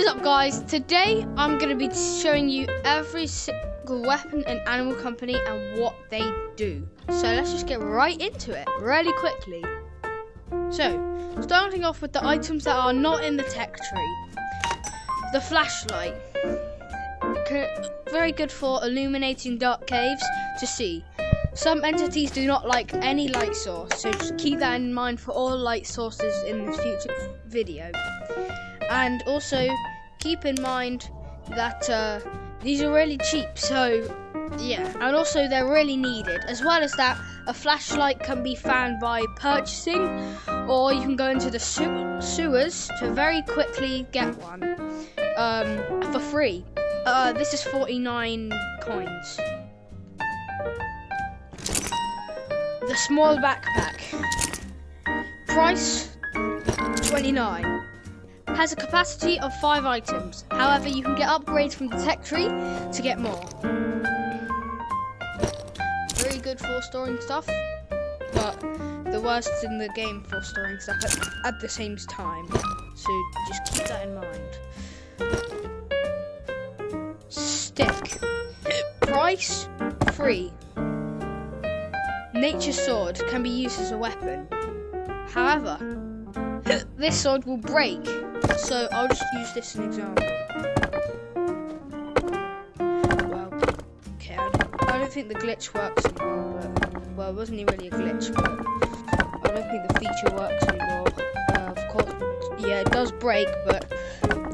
up guys, today I'm going to be showing you every single weapon in Animal Company and what they do. So let's just get right into it, really quickly. So, starting off with the items that are not in the tech tree. The flashlight. Very good for illuminating dark caves to see. Some entities do not like any light source, so just keep that in mind for all light sources in this future video. And also keep in mind that these are really cheap, so yeah, and also they're really needed. As well as that, a flashlight can be found by purchasing, or you can go into the sewers to very quickly get one for free. This is 49 coins. The small backpack, price 29. Has a capacity of 5 items. However, you can get upgrades from the tech tree to get more. Very good for storing stuff, but the worst in the game for storing stuff at the same time. So just keep that in mind. Stick. Price 3. Nature sword can be used as a weapon. However, this sword will break, so I'll just use this as an example. Well, okay, I don't think the glitch works anymore, but, well, it wasn't really a glitch, but I don't think the feature works anymore. Of course, yeah, it does break, but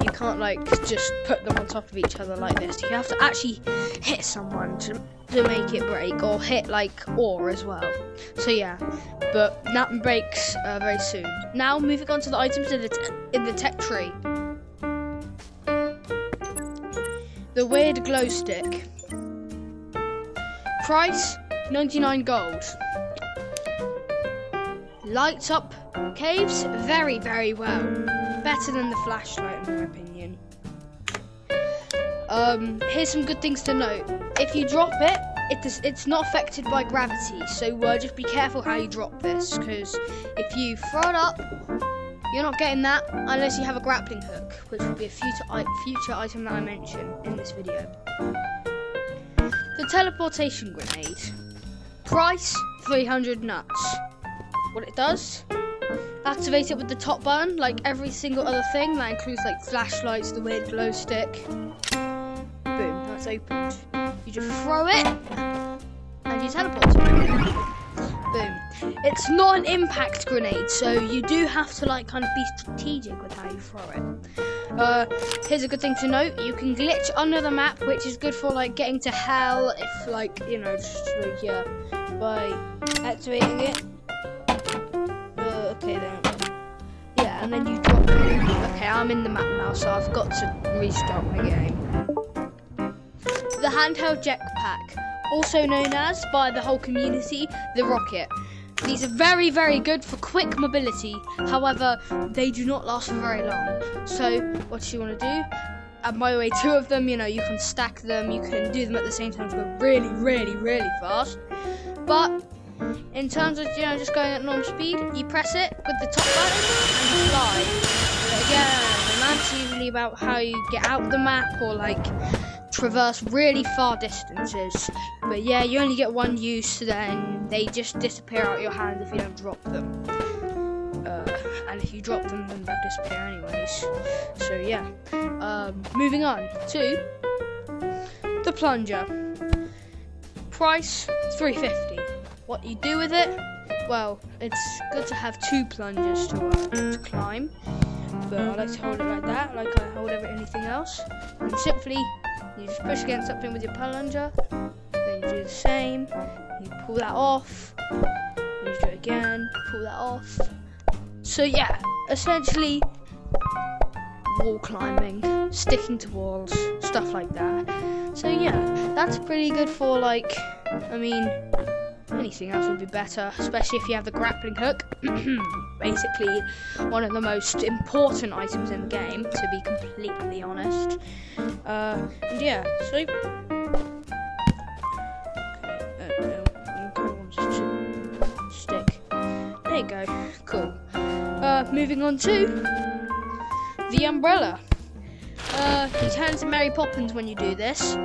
you can't, like, just put them on top of each other like this. You have to actually hit someone to make it break, or hit, like, ore as well. So, yeah. But that breaks very soon. Now, moving on to the items in the tech tree. The weird glow stick. Price 99 gold. Lights up caves very, very well. Better than the flashlight, in my opinion. Here's some good things to note. If you drop it, it's not affected by gravity, so just be careful how you drop this, because if you throw it up, you're not getting that unless you have a grappling hook, which will be a future item that I mention in this video. The teleportation grenade. Price 300 nuts. What it does, activate it with the top button, like every single other thing. That includes like flashlights, the weird glow stick. Boom, that's opened. You just throw it, and you teleport to it. Boom. It's not an impact grenade, so you do have to like kind of be strategic with how you throw it. Here's a good thing to note: you can glitch under the map, which is good for like getting to hell, if like just like by activating it. Okay then. Yeah, and then you drop it. Okay, I'm in the map now, so I've got to restart my game. The handheld jetpack, also known as, by the whole community, the rocket. These are very, very good for quick mobility. However, they do not last for very long. So, what you want to do, and by the way, 2 of them, you can stack them, you can do them at the same time to go really, really, really fast. But in terms of, just going at normal speed, you press it with the top button and you fly. But again, the map's usually about how you get out of the map or like traverse really far distances. But yeah, you only get one use, then they just disappear out of your hands if you don't drop them. And if you drop them, then they'll disappear anyways. So yeah. Moving on to the plunger. Price 350. What you do with it? Well, it's good to have 2 plungers to climb, but I like to hold it like that, like I hold anything else. And simply, you just push against something with your plunger, then you do the same. You pull that off, you do it again, pull that off. So yeah, essentially, wall climbing, sticking to walls, stuff like that. So yeah, that's pretty good for like, anything else would be better, especially if you have the grappling hook. Basically, one of the most important items in the game, to be completely honest. And yeah, so stick. There you go. Cool. Moving on to the umbrella. You turn into Mary Poppins when you do this.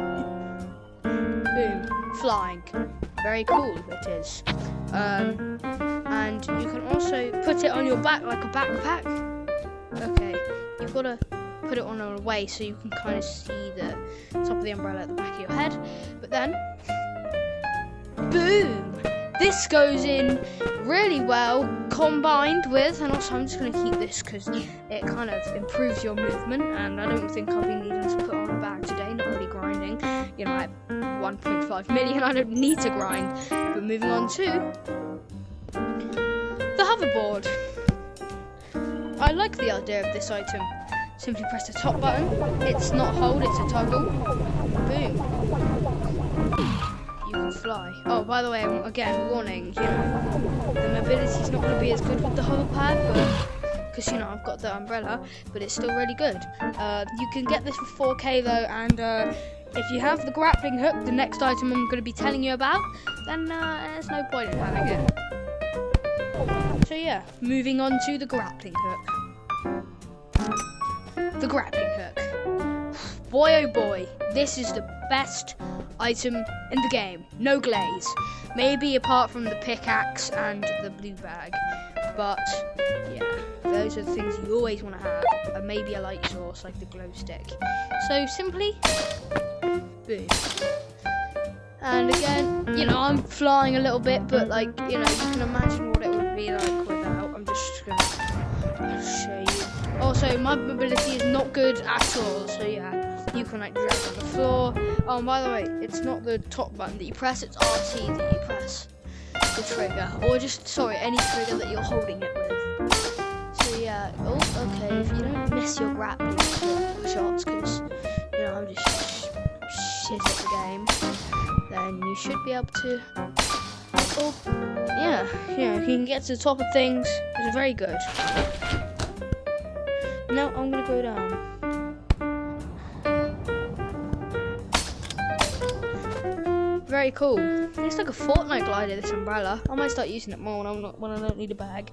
Boom, flying. Very cool it is. And you can also put it on your back like a backpack. Okay, you've got to put it on a way so you can kind of see the top of the umbrella at the back of your head. But then, boom! This goes in really well combined with, and also I'm just going to keep this because it kind of improves your movement, and I don't think I'll be needing to put on a bag today, not really grinding. You know, at 1.5 million, I don't need to grind. But moving on to the hoverboard. I like the idea of this item. Simply press the top button. It's not hold, it's a toggle. Boom. You can fly. Oh, by the way, again, warning, you know, the mobility's not going to be as good with the hover pad, but because, you know, I've got the umbrella, but it's still really good. You can get this for 4K though, and if you have the grappling hook, the next item I'm going to be telling you about, then there's no point in having it. So yeah, moving on to the grappling hook. The grappling hook. Boy oh boy, this is the best item in the game. No glaze. Maybe apart from the pickaxe and the blue bag. But yeah, those are the things you always want to have. And maybe a light source like the glow stick. So simply, boom. And again, you know, I'm flying a little bit, but like, you know, you can imagine what it would be like without. I'm just gonna show you. Also, my mobility is not good at all, so yeah, you can like drag on the floor. Oh, and by the way, it's not the top button that you press, it's RT that you press. The trigger, or just, sorry, any trigger that you're holding it with. So yeah, oh, okay, if you don't miss your grappling shots, because, you know, I'm just shit at the game, then you should be able to, oh, yeah, you can get to the top of things. It's very good. Now I'm gonna go down. Very cool. It's like a Fortnite glider, this umbrella. I might start using it more when I don't need a bag.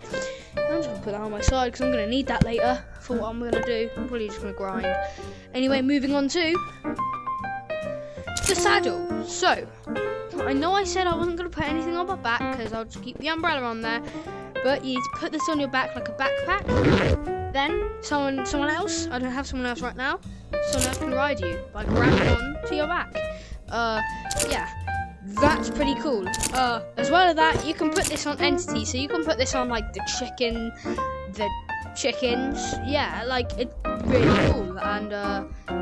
I'm just gonna put that on my side because I'm gonna need that later for what I'm gonna do. I'm probably just gonna grind. Anyway, moving on to the saddle. So, I know I said I wasn't gonna put anything on my back because I'll just keep the umbrella on there. But you need to put this on your back like a backpack. Then someone else, I don't have someone else right now, someone else can ride you by grabbing on to your back. Yeah, that's pretty cool. As well as that, you can put this on Entity, so you can put this on like the chickens. Yeah, like it's really cool, and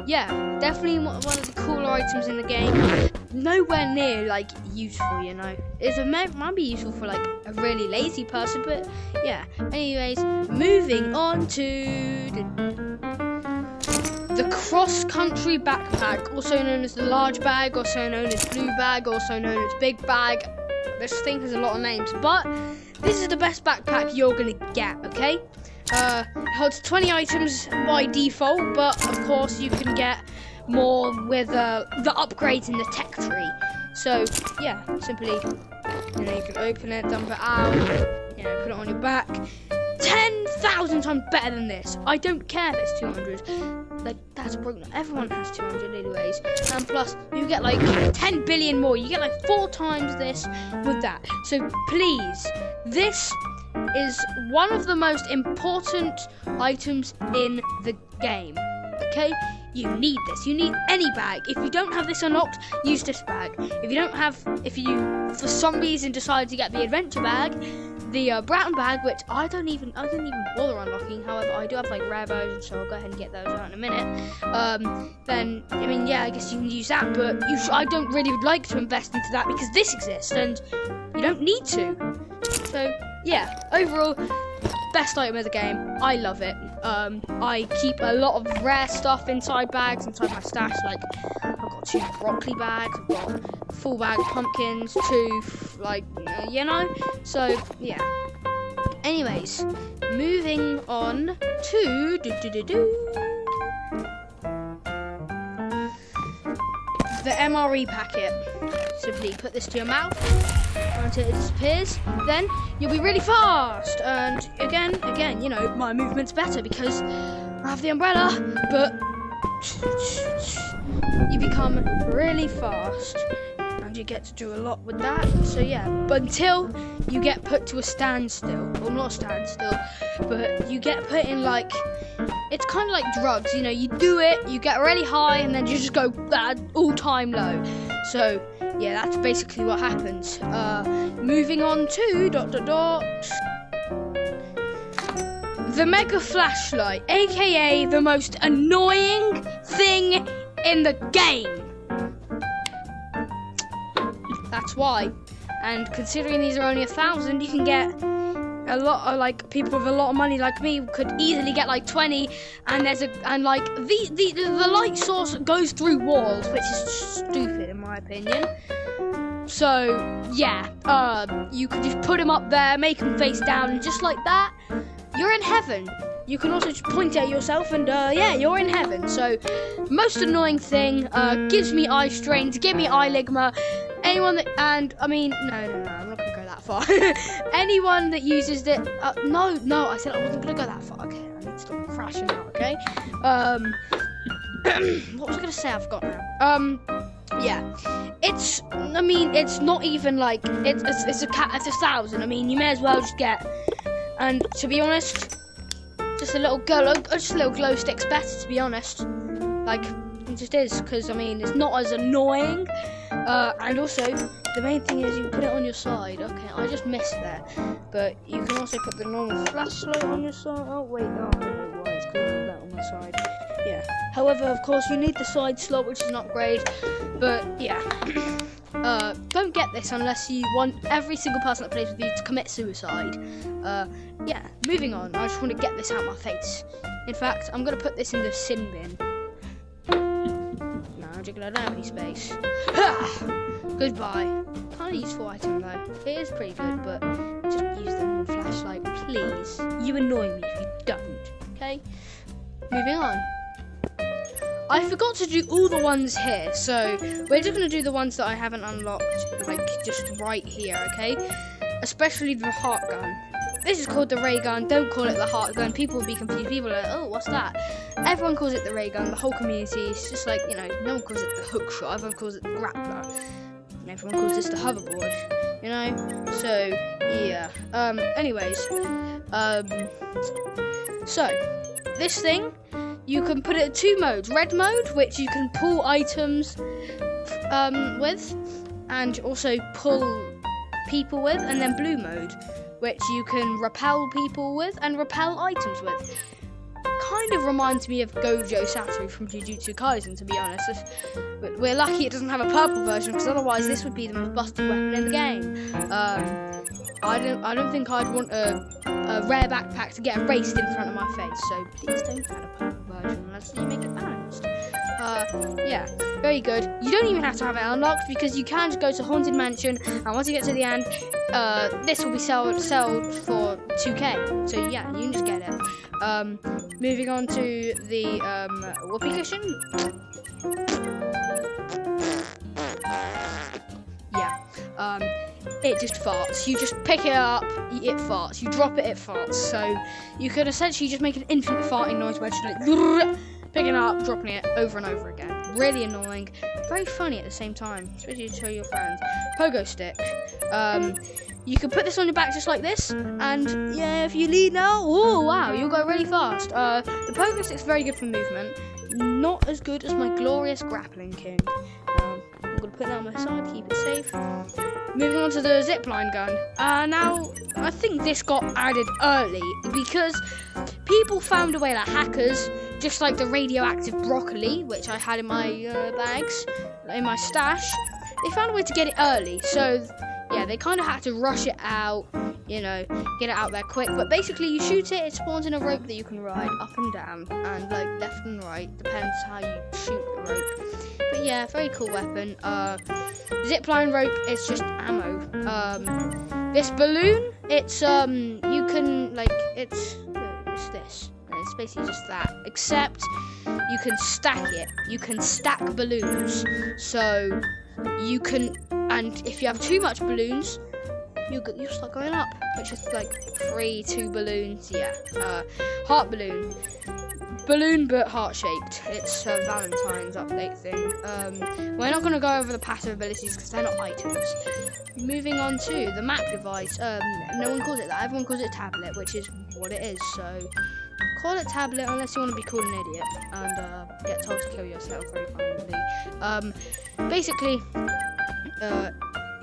yeah, definitely one of the cooler items in the game. Nowhere near like useful, you know. Might be useful for like a really lazy person, but yeah. Anyways, moving on to the cross-country backpack, also known as the large bag, also known as blue bag, also known as big bag. This thing has a lot of names, but this is the best backpack you're gonna get. Okay. It holds 20 items by default, but of course you can get more with the upgrades in the tech tree. So yeah, simply, you know, you can open it, dump it out, you know, put it on your back. 10,000 times better than this. I don't care if it's 200. Like, that's broken. Everyone has 200 anyways. And plus, you get like 10 billion more. You get like 4 times this with that. So please, this is one of the most important items in the game. Okay? You need this. You need any bag. If you don't have this unlocked, use this bag. If you for some reason decide to get the adventure bag, the brown bag, which I don't even bother unlocking. However, I do have like rare versions, so I'll go ahead and get those out in a minute. Then I mean, yeah, I guess you can use that, but I don't really like to invest into that because this exists, and you don't need to. So yeah, overall, best item of the game. I love it. I keep a lot of rare stuff inside bags, inside my stash. Like, I've got 2 broccoli bags, I've got a full bag of pumpkins, 2, like, you know. So, yeah. Anyways, moving on to the MRE packet. Simply put this to your mouth until it disappears, then you'll be really fast. And again, you know, my movement's better because I have the umbrella, but you become really fast. And you get to do a lot with that. So yeah, but until you get put to a standstill. Well, not a standstill, but you get put in like, it's kind of like drugs, you know, you do it, you get really high, and then you just go all-time low. So yeah, that's basically what happens. Moving on to ... the Mega Flashlight, aka the most annoying thing in the game. That's why. And considering these are only 1,000, you can get a lot of, like, people with a lot of money like me could easily get like 20, and the light source goes through walls, which is stupid in my opinion. So yeah, you could just put him up there, make him face down, and just like that, you're in heaven. You can also just point at yourself and yeah, you're in heaven. So most annoying thing, gives me eye strains, give me eye ligma. Anyone that, and I mean, no, I'm not gonna go that far. Anyone that uses it, no, I said I wasn't gonna go that far. Okay, I need to stop crashing out. Okay. What was I gonna say? I forgot now. Yeah, it's not even like it's 1,000. I mean, you may as well just get, and to be honest, just a little glow stick's better, to be honest. Like, it just is, because I mean, it's not as annoying. And also, the main thing is you put it on your side. Okay, I just missed that. But you can also put the normal flashlight on your side. Oh, wait, no, I don't know why it's called that on my side. Yeah. However, of course, you need the side slot, which is an upgrade. But, yeah. Don't get this unless you want every single person that plays with you to commit suicide. Yeah, moving on. I just want to get this out of my face. In fact, I'm going to put this in the sin bin. I don't have any space. Goodbye. Kind of useful item though. It is pretty good, but just use the normal flashlight, please. You annoy me if you don't. Okay. Moving on. I forgot to do all the ones here, so we're just gonna do the ones that I haven't unlocked, like just right here. Okay. Especially the heart gun. This is called the ray gun. Don't call it the heart gun. People will be confused. People are like, oh, what's that? Everyone calls it the ray gun. The whole community is just like, you know, no one calls it the hook shot. Everyone calls it the grappler. And everyone calls this the hoverboard. You know? So, yeah. Anyways. So, this thing, you can put it in 2 modes. Red mode, which you can pull items with. And also pull people with. And then blue mode, which you can repel people with and repel items with. Kind of reminds me of Gojo Satoru from Jujutsu Kaisen, to be honest. But we're lucky it doesn't have a purple version, because otherwise this would be the most busted weapon in the game. I don't think I'd want a rare backpack to get erased in front of my face, so please don't add a purple version unless you make it balanced. Yeah, very good. You don't even have to have it unlocked, because you can just go to Haunted Mansion, and once you get to the end, this will be sold for 2k. So yeah, you can just get it. Moving on to the whoopee cushion. Yeah. It just farts. You just pick it up, it farts. You drop it, it farts. So you could essentially just make an infinite farting noise where it's just like picking it up, dropping it over and over again. Really annoying, very funny at the same time, especially to show your friends. Pogo stick. You can put this on your back just like this, and yeah, if you lean now, oh wow, you'll go really fast. The pogo stick's very good for movement, not as good as my glorious grappling king. I'm gonna put that on my side, keep it safe. Moving on to the zipline gun. Now, I think this got added early because people found a way, like hackers, just like the radioactive broccoli, which I had in my bags, in my stash. They found a way to get it early, so yeah, they kind of had to rush it out, you know, get it out there quick. But basically, you shoot it, it spawns in a rope that you can ride up and down, and like left and right, depends how you shoot the rope. But yeah, very cool weapon. Zipline rope is just ammo. This balloon, it's you can like it's this. It's basically just that, except you can stack it. You can stack balloons, so you can. And if you have too much balloons, you start going up, which is like 2 balloons. Yeah. Heart balloon. balloon but heart-shaped. It's a Valentine's update thing. We're not going to go over the passive abilities because they're not items. Moving on to the Mac device. No one calls it that. Everyone calls it tablet, which is what it is. So call it tablet unless you want to be called an idiot and get told to kill yourself very violently. Basically,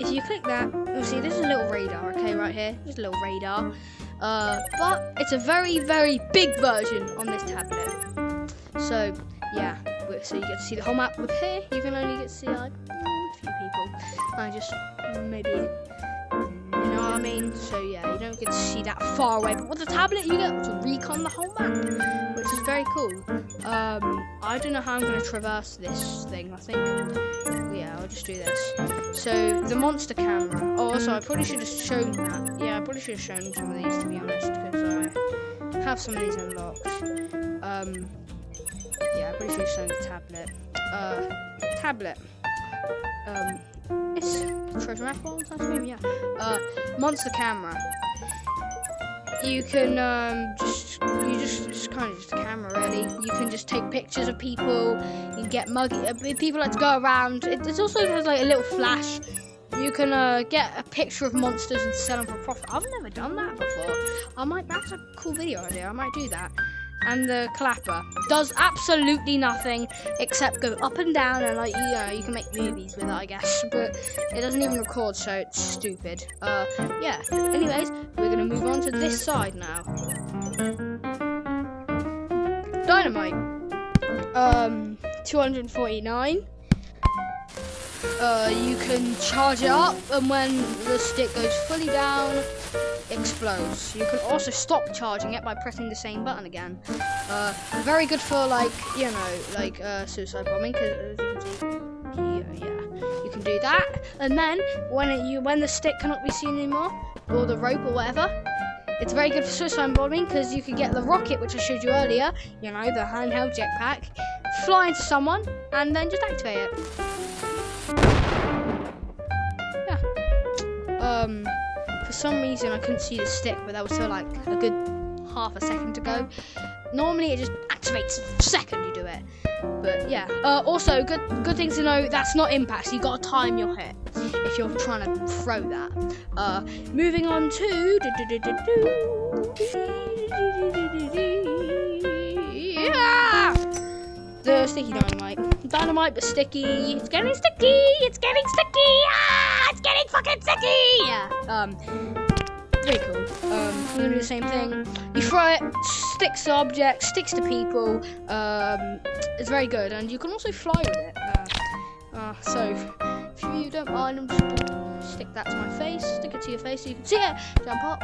if you click that, you'll see this is a little radar, okay, right here. Just a little radar. But it's a very, very big version on this tablet. So, yeah. So you get to see the whole map. With here, you can only get to see, like, a few people. And just, maybe, you know what I mean? So, yeah, you don't get to see that far away. But with the tablet, you get to recon the whole map, which is very cool. I don't know how I'm going to traverse this thing. I think, yeah, I'll just do this. So, the monster camera. Oh, also, I probably should have shown that. Yeah, I probably should have shown some of these, to be honest, because I have some of these unlocked. Yeah, I probably should have shown the tablet. Tablet. It's treasure map on game, yeah. Monster camera. You can just kind of just a camera really. You can just take pictures of people. You can get muggy. People like to go around. It also has like a little flash. You can get a picture of monsters and sell them for profit. I've never done that before. That's a cool video idea. I might do that. And the clapper does absolutely nothing except go up and down, and like you can make movies with it, I guess, but it doesn't even record, so it's stupid. Yeah. Anyways, we're gonna move on to this side now. Dynamite. 249. You can charge it up, and when the stick goes fully down, explodes. You can also stop charging it by pressing the same button again. Very good for suicide bombing, because as you can see, you can do that. And then when the stick cannot be seen anymore, or the rope or whatever, it's very good for suicide bombing because you can get the rocket, which I showed you earlier. The handheld jetpack, fly into someone, and then just activate it. Yeah. For some reason I couldn't see the stick, but that was still like a good half a second to go. Normally it just activates the second you do it. But yeah. Also good thing to know, that's not impact, so you gotta time your hit if you're trying to throw that. Moving on to the sticky dynamite. Dynamite but sticky. It's getting sticky! It's getting sticky! It's getting fucking sticky! Yeah. Very cool. You're gonna do the same thing. You throw it, sticks to objects, sticks to people. It's very good, and you can also fly with it. So if you don't mind, I'm just gonna stick that to my face, stick it to your face so you can see it. Jump up.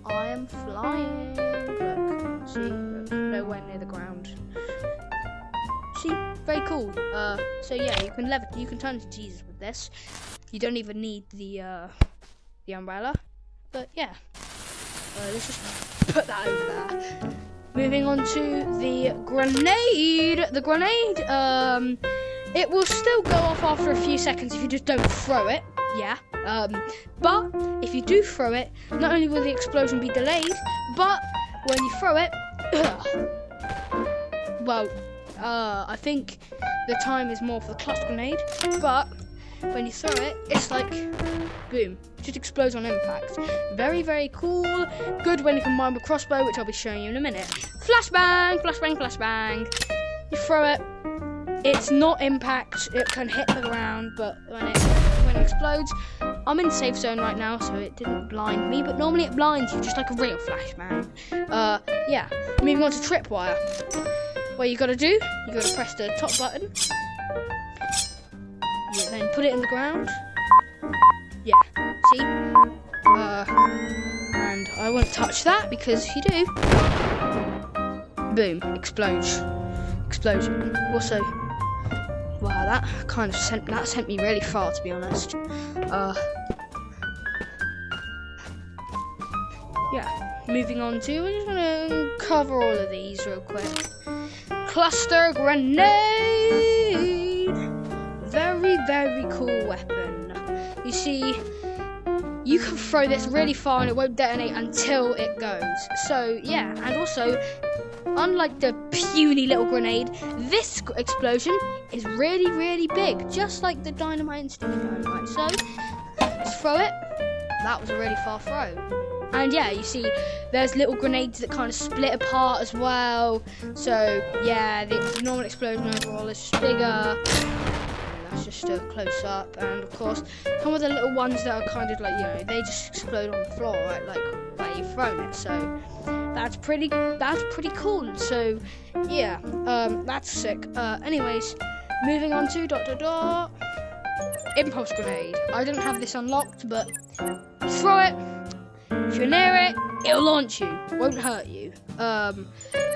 I am flying. Look, see, look, nowhere near the ground. See, very cool. So yeah, you can turn into Jesus with this. You don't even need the umbrella. But yeah, let's just put that over there. Moving on to the grenade. The grenade, it will still go off after a few seconds if you just don't throw it. Yeah. But if you do throw it, not only will the explosion be delayed, but when you throw it, well, I think the time is more for the cluster grenade, but when you throw it, it's like, boom, just explodes on impact. Very, very cool. Good when you combine with crossbow, which I'll be showing you in a minute. Flashbang, flashbang, flashbang. You throw it, it's not impact, it can hit the ground, but when it explodes, I'm in safe zone right now, so it didn't blind me, but normally it blinds you, just like a real flashbang. Yeah, moving on to tripwire. What you gotta do, you gotta press the top button. You then put it in the ground. Yeah, see? And I won't touch that because if you do, boom, explosion. Also, wow, that kind of sent me really far, to be honest. Yeah, moving on to, we're just gonna cover all of these real quick. Cluster grenade. Very, very cool weapon. You see, you can throw this really far and it won't detonate until it goes. So yeah, and also unlike the puny little grenade, this explosion is really, really big, just like the dynamite and sticky dynamite. So, let's throw it. That was a really far throw. And yeah, you see, there's little grenades that kind of split apart as well. So, yeah, the normal explosion overall is just bigger. That's just a close up. And of course, some of the little ones that are kind of like, you know, they just explode on the floor, right? Like where you've thrown it. So, that's pretty cool. So, yeah, that's sick. Anyways, moving on to ... Impulse grenade. I didn't have this unlocked, but throw it. If you're near it, it'll launch you. Won't hurt you.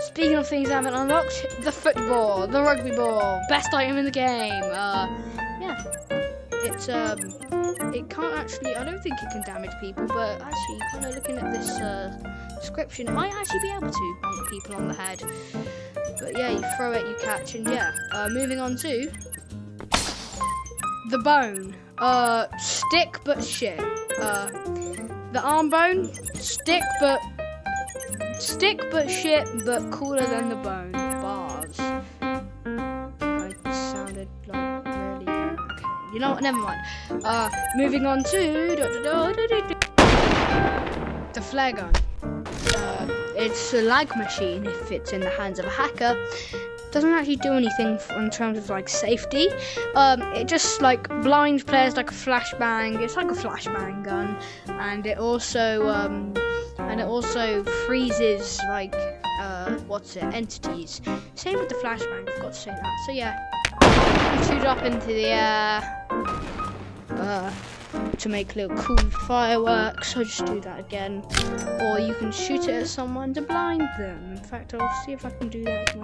Speaking of things I haven't unlocked, the football, the rugby ball, best item in the game. Yeah, it's it can't actually. I don't think it can damage people, but actually, kind of looking at this description, it might actually be able to bonk people on the head. But yeah, you throw it, you catch, and yeah. Moving on to the bone. Stick but shit. The arm bone, stick but shit, but cooler than the bone. Bars. I sounded like really okay. You know what? Never mind. Moving on to the flare gun. It's a lag machine if it's in the hands of a hacker. Doesn't actually do anything in terms of like safety. It just like blinds players like a flashbang. It's like a flashbang gun, and it also freezes like entities. Same with the flashbang. I forgot to say that. So yeah, you shoot up into the air to make little cool fireworks. So just do that again, or you can shoot it at someone to blind them. In fact, I'll see if I can do that.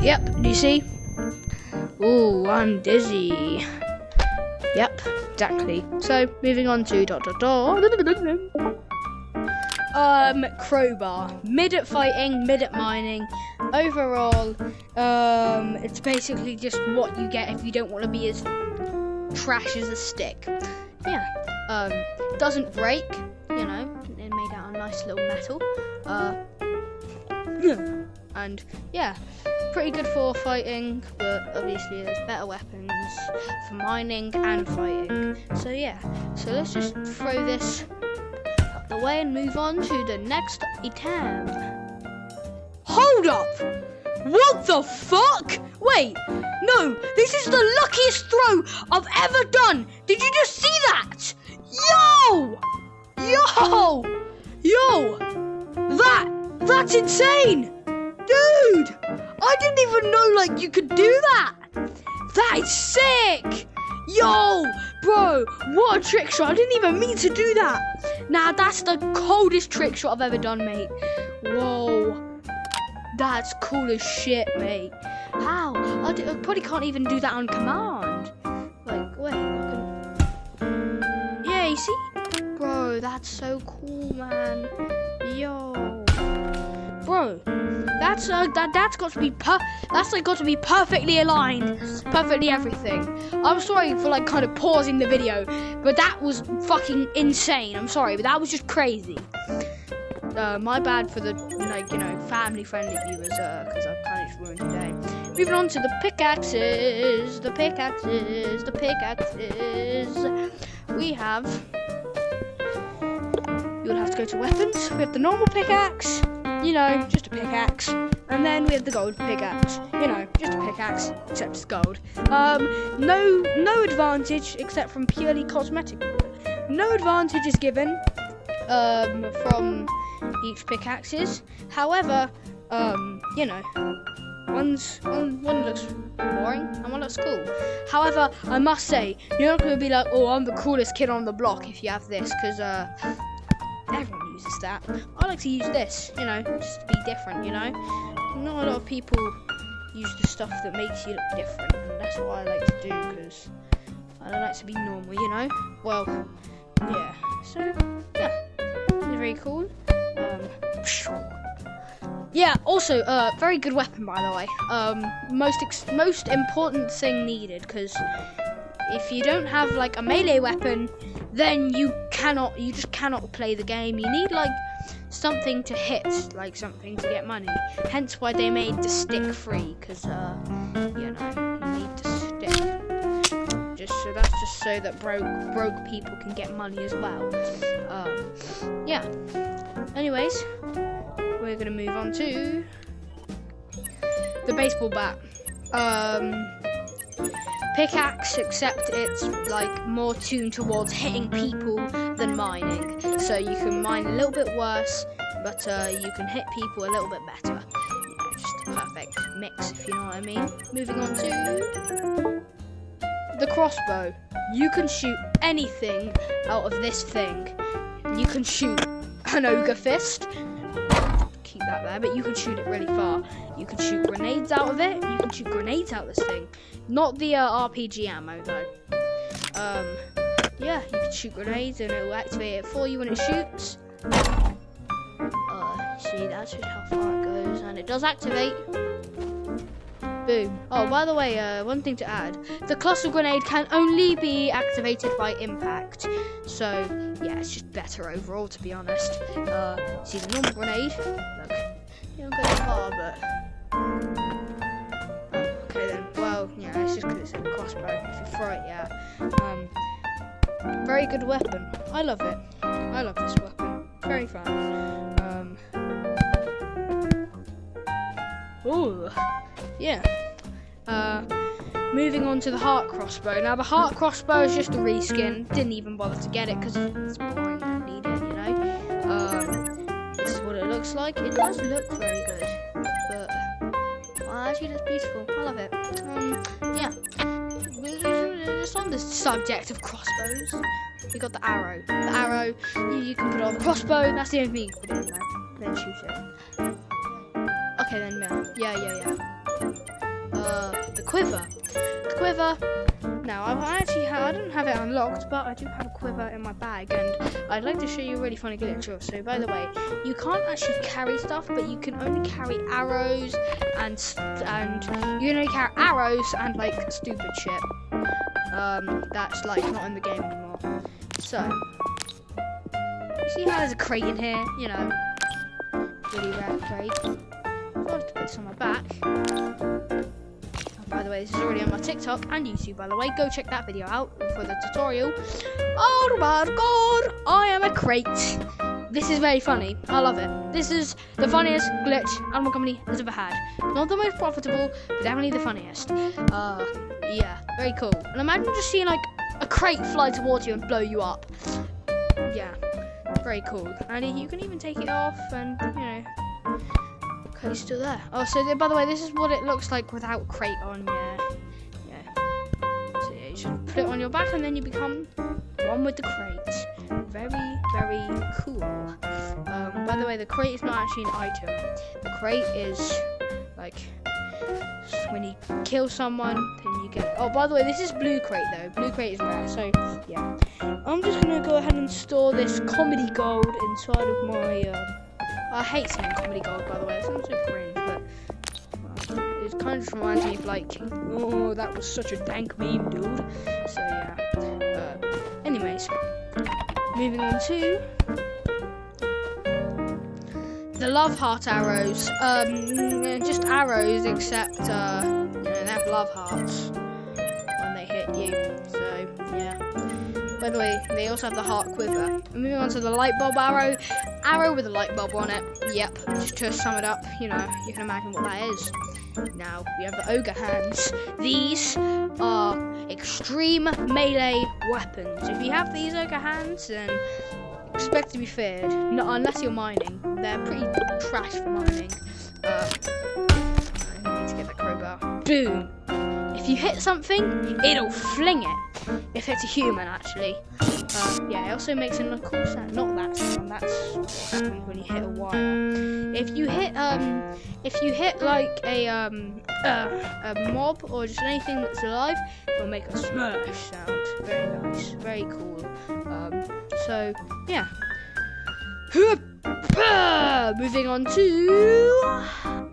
Yep, do you see? Ooh, I'm dizzy. Yep, exactly. So moving on to crowbar. Mid at fighting, mid at mining. Overall, it's basically just what you get if you don't want to be as trash as a stick. Yeah. Doesn't break, you know, it made out of nice little metal. And yeah, pretty good for fighting, but obviously there's better weapons for mining and fighting. So yeah, so let's just throw this out the way and move on to the next item. Hold up! What the fuck? Wait, no, this is the luckiest throw I've ever done. Did you just see that? Yo, that's insane. Dude, I didn't even know like you could do that. That is sick. Yo, bro, what a trick shot. I didn't even mean to do that. Now that's the coldest trick shot I've ever done, mate. Whoa, that's cool as shit, mate. How? I probably can't even do that on command. Like, wait, yeah, you see? Bro, that's so cool, man. Yo. Bro, that's got to be perfectly aligned, perfectly everything. I'm sorry for like kind of pausing the video, but that was fucking insane. I'm sorry, but that was just crazy. My bad for the like, you know, family friendly viewers, because I've kind of just ruined today. Moving on to the pickaxes. We have. You'll have to go to weapons. We have the normal pickaxe. You know, just a pickaxe. And then we have the gold pickaxe. You know, just a pickaxe, except it's gold. No advantage except from purely cosmetic. No advantage is given from each pickaxes. However, you know, one looks boring and one looks cool. However, I must say, you're not going to be like, oh, I'm the coolest kid on the block if you have this, because everyone uses that. I like to use this, you know, just to be different, you know. Not a lot of people use the stuff that makes you look different, and that's what I like to do, because I don't like to be normal, you know. Well, yeah. So, yeah, it's very cool. Yeah, also, very good weapon, by the way. Most important thing needed, because if you don't have like a melee weapon, then you just cannot play the game. You need like something to hit, like something to get money. Hence why they made the stick free, because you know, you need the stick. That's just so that broke people can get money as well. Yeah. Anyways, we're gonna move on to the baseball bat. Pickaxe, except it's like more tuned towards hitting people than mining. So you can mine a little bit worse, but you can hit people a little bit better. Yeah, just a perfect mix, if you know what I mean. Moving on to the crossbow. You can shoot anything out of this thing. You can shoot an ogre fist. Keep that there, but you can shoot it really far. You can shoot grenades out of it. You can shoot grenades out of this thing. Not the RPG ammo though. Yeah, you can shoot grenades and it will activate it for you when it shoots. See, that's just how far it goes, and it does activate. Boom. Oh, by the way, one thing to add: the cluster grenade can only be activated by impact. So yeah, it's just better overall, to be honest. See the normal grenade. Look, you don't go that far, but. Okay then. Well, yeah, it's just because it's a crossbow. If you throw it, yeah. Very good weapon. I love it. I love this weapon. Very fun. Ooh. Yeah. Moving on to the heart crossbow. Now the heart crossbow is just a reskin. Didn't even bother to get it because it's boring. Don't need it, you know. This is what it looks like. It does look very good, but well, actually that's beautiful. I love it. Yeah. Just on the subject of crossbows, we got the arrow. The arrow, you can put it on the crossbow. That's the only thing you can put it in there. Then shoot it. Okay then, yeah. The quiver. The quiver. Now, I don't have it unlocked, but I do have a quiver in my bag, and I'd like to show you a really funny glitch. So, by the way, you can't actually carry stuff, but you can only carry arrows and you can only carry arrows and like stupid shit. That's like not in the game anymore. So, you see how there's a crate in here? You know, really rare crate. I'd like to put this on my back. By the way, this is already on my TikTok and YouTube, by the way. Go check that video out for the tutorial. Oh my god, I am a crate. This is very funny. I love it. This is the funniest glitch Animal Company has ever had. Not the most profitable, but definitely the funniest. Yeah, very cool. And imagine just seeing like a crate fly towards you and blow you up. Yeah, very cool. And you can even take it off and, you know. Okay, it's still there. Oh, so by the way, this is what it looks like without crate on. Yeah. So yeah, you just put it on your back, and then you become one with the crate. Very, very cool. By the way, the crate is not actually an item. The crate is like when you kill someone, then you get. Oh, by the way, this is blue crate though. Blue crate is rare. So yeah, I'm just gonna go ahead and store this comedy gold inside of my. I hate saying comedy gold, by the way. It sounds so cringe, but well, it kind of just reminds me of like, oh, that was such a dank meme, dude. So yeah. Anyways, moving on to the love heart arrows. Just arrows, except you know, they have love hearts when they hit you. So yeah. By the way, they also have the heart quiver. Moving on to the light bulb arrow. Arrow with a light bulb on it. Yep, just to sum it up, you know, you can imagine what that is. Now, we have the ogre hands. These are extreme melee weapons. If you have these ogre hands, then expect to be feared. No, unless you're mining. They're pretty trash for mining. I need to get the crowbar. Boom! If you hit something, it'll fling it. If it's a human, actually. Yeah, it also makes a cool sound. Not that sound. That's what happens when you hit a wire. If you hit like a mob or just anything that's alive, it'll make a smash sound. Very nice. Very cool. So yeah. Moving on to